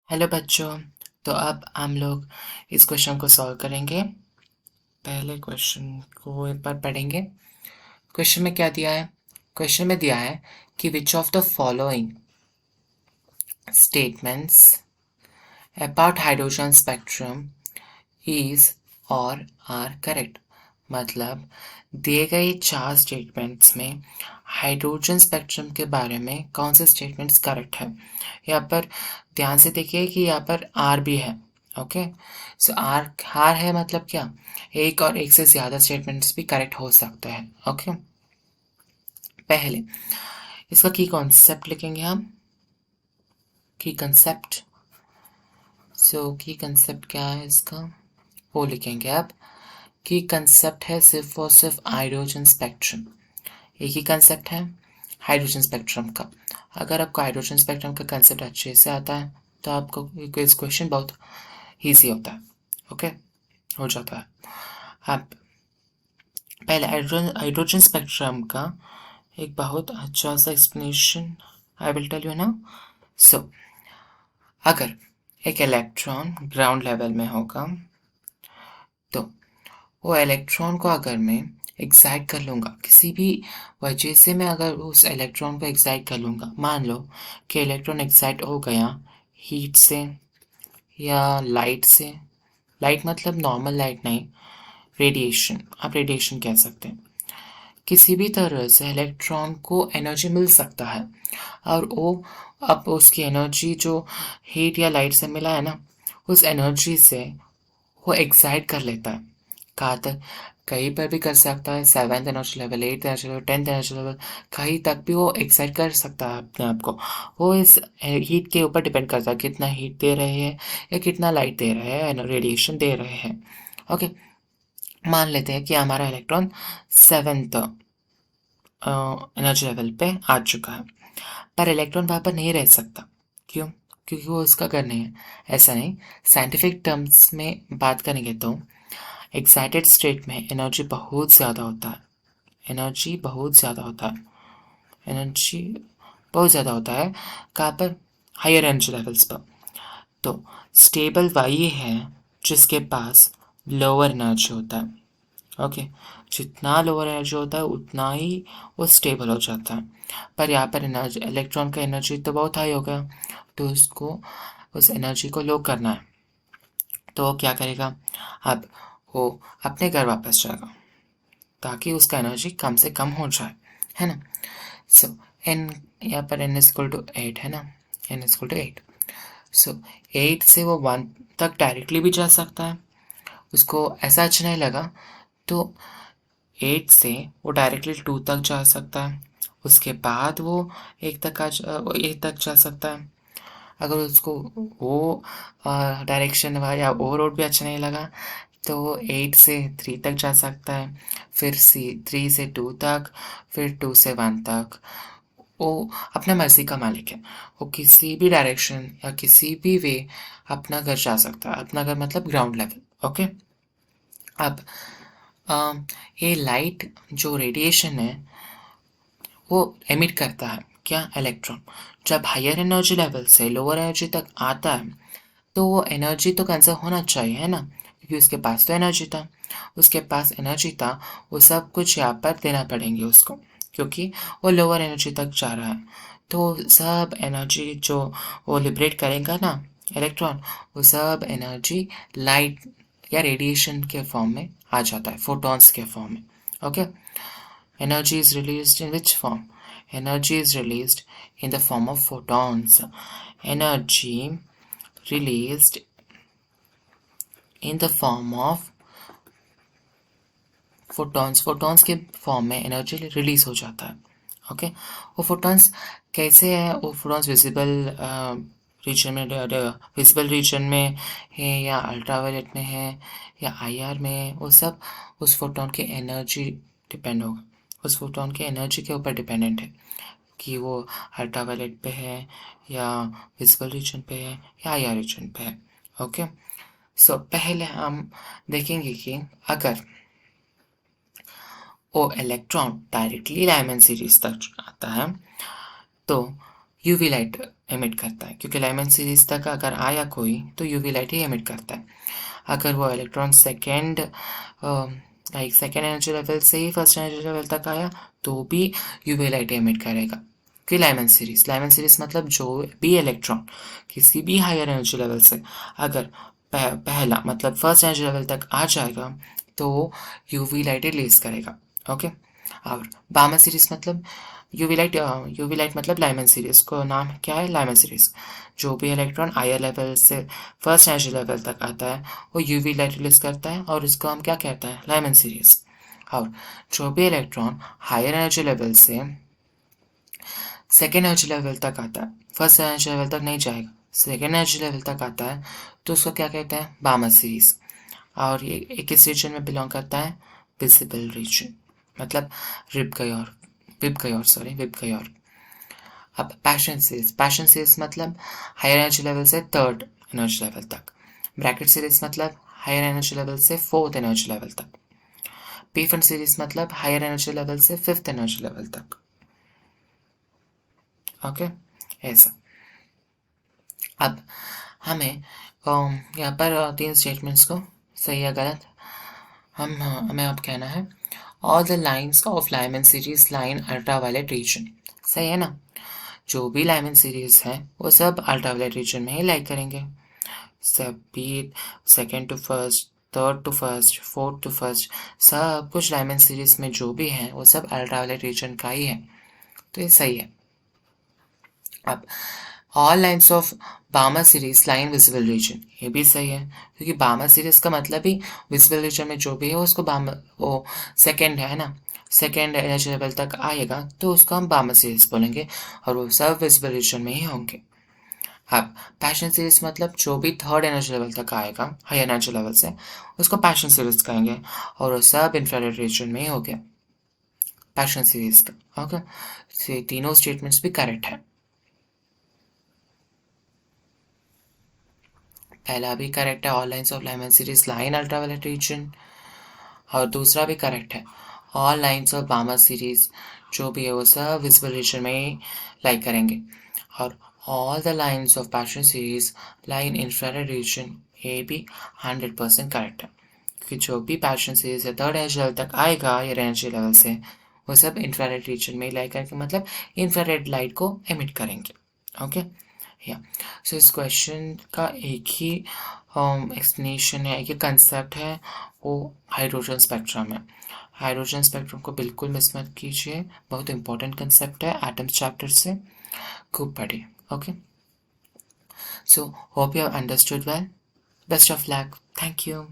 Hello बच्चों। तो अब हम लोग इस क्वेश्चन को सॉल्व करेंगे। पहले क्वेश्चन को एक बार पढ़ेंगे। क्वेश्चन में क्या दिया है? क्वेश्चन में दिया है कि which of the following statements about hydrogen spectrum is और आर करेक्ट। मतलब दिए गए 4 स्टेटमेंट्स में हाइड्रोजन स्पेक्ट्रम के बारे में कौन से स्टेटमेंट्स करेक्ट है। यहाँ पर ध्यान से देखिए कि यहाँ पर आर भी है। ओके, सो आर है मतलब क्या, एक और एक से ज़्यादा स्टेटमेंट्स भी करेक्ट हो सकते हैं। ओके, पहले इसका की कॉन्सेप्ट लिखेंगे हम। की कंसेप्ट, की कंसेप्ट क्या है इसका, वो लिखेंगे आप। की कंसेप्ट है सिर्फ और सिर्फ हाइड्रोजन स्पेक्ट्रम। एक ही कंसेप्ट है हाइड्रोजन स्पेक्ट्रम का। अगर आपको हाइड्रोजन स्पेक्ट्रम का कंसेप्ट अच्छे से आता है तो आपको इस क्वेश्चन बहुत ईजी होता है। ओके, हो जाता है। अब पहले हाइड्रोजन स्पेक्ट्रम का एक बहुत अच्छा सा explanation I will tell you now. So अगर एक इलेक्ट्रॉन ग्राउंड लेवल में होगा तो वो इलेक्ट्रॉन को अगर मैं एक्साइट कर लूँगा किसी भी वजह से, मैं अगर उस इलेक्ट्रॉन को एक्साइट कर लूँगा, मान लो कि इलेक्ट्रॉन एक्साइट हो गया हीट से या लाइट से। लाइट मतलब नॉर्मल लाइट नहीं, रेडिएशन, आप रेडिएशन कह सकते हैं। किसी भी तरह से इलेक्ट्रॉन को एनर्जी मिल सकता है और वो अब उसकी एनर्जी जो हीट या लाइट से मिला है ना, उस एनर्जी से वो एक्साइट कर लेता है। कहाँ तक? कहीं पर भी कर सकता है, 7th energy level, 8th energy level, 10th energy level, कहीं तक भी वो एक्साइट कर सकता है अपने आप को। वो इस हीट के ऊपर डिपेंड करता है कितना हीट दे रहे हैं या कितना लाइट दे रहे हैं, रेडिएशन दे रहे हैं। ओके, मान लेते हैं कि हमारा इलेक्ट्रॉन 7th एनर्जी लेवल पे आ चुका है, पर इलेक्ट्रॉन वहाँ पर नहीं रह सकता। क्यों? क्योंकि वो उसका घर नहीं है। ऐसा नहीं, साइंटिफिक टर्म्स में बात करेंगे तो एक्साइटेड स्टेट में एनर्जी बहुत ज़्यादा होता है। एनर्जी बहुत ज़्यादा होता है। एनर्जी बहुत ज़्यादा होता है। कहाँ पर? हायर एनर्जी लेवल्स पर। तो स्टेबल वही है जिसके पास लोअर एनर्जी होता है। ओके, जितना लोअर एनर्जी होता है उतना ही वो स्टेबल हो जाता है। पर यहाँ पर एनर्जी, इलेक्ट्रॉन का एनर्जी तो बहुत हाई होगा, तो उसको उस एनर्जी को लो करना है। तो वो क्या करेगा? अब वो अपने घर वापस जाएगा ताकि उसका एनर्जी कम से कम हो जाए, है ना। सो एन, यहाँ पर एन इक्वल टू 8 है ना, एन इक्वल टू 8। सो 8 से वो 1 तक डायरेक्टली भी जा सकता है, उसको ऐसा अच्छा नहीं लगा तो 8 से वो डायरेक्टली 2 तक जा सकता है, उसके बाद वो 1 तक जा सकता है। अगर उसको वो डायरेक्शन या वो रोड भी अच्छा नहीं लगा तो वो 8 से 3 तक जा सकता है, फिर 3 से 2 तक, फिर 2 से 1 तक। वो अपना मर्जी का मालिक है, वो किसी भी डायरेक्शन या किसी भी वे अपना घर जा सकता है। अपना घर मतलब ग्राउंड लेवल। ओके, अब ये लाइट जो रेडिएशन है वो एमिट करता है क्या? इलेक्ट्रॉन। जब हायर एनर्जी लेवल से लोअर एनर्जी तक आता है तो वो एनर्जी तो कंजर्व होना चाहिए, है ना, क्योंकि उसके पास तो एनर्जी था। उसके पास एनर्जी था, वो सब कुछ यहाँ पर देना पड़ेंगे उसको, क्योंकि वो लोअर एनर्जी तक जा रहा है। तो सब एनर्जी जो वो लिबरेट करेगा ना इलेक्ट्रॉन, वो सब एनर्जी लाइट या रेडिएशन के फॉर्म में आ जाता है, फोटॉन्स के फॉर्म में। Okay, energy is released in which form? Energy is released in the form of photons. Energy released in the form of photons. photons के फॉर्म में एनर्जी रिलीज हो जाता है। ओके, वो photons कैसे है? वो photons रीजन में, विजिबल रीजन में है या अल्ट्रावायलेट में है या आईआर में है, वो सब उस फोटोन की एनर्जी डिपेंड होगा, उस फोटोन की एनर्जी के ऊपर डिपेंडेंट है कि वो अल्ट्रावायलेट पे है या विजिबल रीजन पे है या आईआर रीजन पे है। ओके, सो पहले हम देखेंगे कि अगर वो इलेक्ट्रॉन डायरेक्टली डायमंड सीरीज तक आता है तो यूवी लाइट एमिट करता है, क्योंकि लाइमन सीरीज तक अगर आया कोई तो यूवी लाइट ही एमिट करता है। अगर वो इलेक्ट्रॉन सेकेंड एनर्जी लेवल से ही फर्स्ट एनर्जी लेवल तक आया तो भी यूवी लाइट एमिट करेगा। कि लाइमन सीरीज मतलब जो भी इलेक्ट्रॉन किसी भी हायर एनर्जी लेवल से अगर पहला मतलब फर्स्ट एनर्जी लेवल तक आ जाएगा तो यूवी लाइट रिलीज करेगा। ओके। और बामा सीरीज मतलब यूवी लाइट मतलब लाइमन सीरीज को नाम क्या है, लाइमन सीरीज। जो भी इलेक्ट्रॉन हायर लेवल से फर्स्ट एनर्जी लेवल तक आता है वो यूवी लाइट रिलीज करता है और इसको हम क्या कहते हैं, लाइमन सीरीज। और जो भी इलेक्ट्रॉन हायर एनर्जी लेवल से सेकेंड एनर्जी लेवल तक आता है, फर्स्ट एनर्जी लेवल तक नहीं जाएगा, सेकेंड एनर्जी लेवल तक आता है तो उसको क्या कहते हैं, बामा सीरीज। और ये किस रीजन में बिलोंग करता है, विजिबल रीजन, मतलब विब गयोर। अब पैशन सीरीज मतलब हायर एनर्जी लेवल से थर्ड एनर्जी लेवल तक। ब्रैकेट सीरीज मतलब हायर एनर्जी लेवल से फोर्थ एनर्जी लेवल तक। पीफन सीरीज मतलब हायर एनर्जी लेवल से फिफ्थ एनर्जी लेवल तक। ओके, ऐसा। अब हमें यहाँ पर तीन स्टेटमेंट्स को सही या गलत हमें अब कहना है। All the lines of Lyman series line ultraviolet region, सही है ना। जो भी लाइमन सीरीज है वो सब अल्ट्रावायलेट रीजन में ही लाइक करेंगे। सभी second to first, third to first, fourth to first, सब कुछ लाइमन सीरीज में जो भी है वो सब अल्ट्रावायलेट रीजन का ही है, तो ये सही है। अब all lines of Balmer series line visible region, ये भी सही है, क्योंकि बामा सीरीज का मतलब ही विजिबल रीजन में जो भी है उसको बामा, वो सेकेंड है ना, सेकेंड एनर्जी लेवल तक आएगा तो उसको हम बामा सीरीज बोलेंगे और वो सब विजिबल रीजन में ही होंगे। अब पैशन सीरीज मतलब जो भी थर्ड एनर्जी लेवल तक आएगा हायर एनर्जी लेवल से उसको पैशन सीरीज कहेंगे और वो सब इंफ्रारेड रीजन में ही हो गया पैशन सीरीज का। ओके, तो तीनों स्टेटमेंट्स भी करेक्ट है। पहला भी करेक्ट है, all lines of Lyman series line ultraviolet region, और दूसरा भी करेक्ट है, all lines of Balmer series जो भी है वो सब विजिबल रीजन में ही लाइक करेंगे। और all the lines of passion series line infrared reason, ये भी 100% करेक्ट है, क्योंकि जो भी पैशन सीरीज है थर्ड एनर्जी लेवल तक आएगा या एनर्जी लेवल से वो सब इंफ्रारेड रीजन में ही लाइक करेंगे, मतलब इंफ्रारेड लाइट को एमिट करेंगे। ओके, या सो इस क्वेश्चन का एक ही एक्सप्लेनेशन है, एक ही कंसेप्ट है, वो हाइड्रोजन स्पेक्ट्रम है। हाइड्रोजन स्पेक्ट्रम को बिल्कुल मिस मत कीजिए, बहुत इंपॉर्टेंट कंसेप्ट है एटम्स चैप्टर से, खूब पढ़िए। Okay, so hope you have understood well, best of luck, thank you.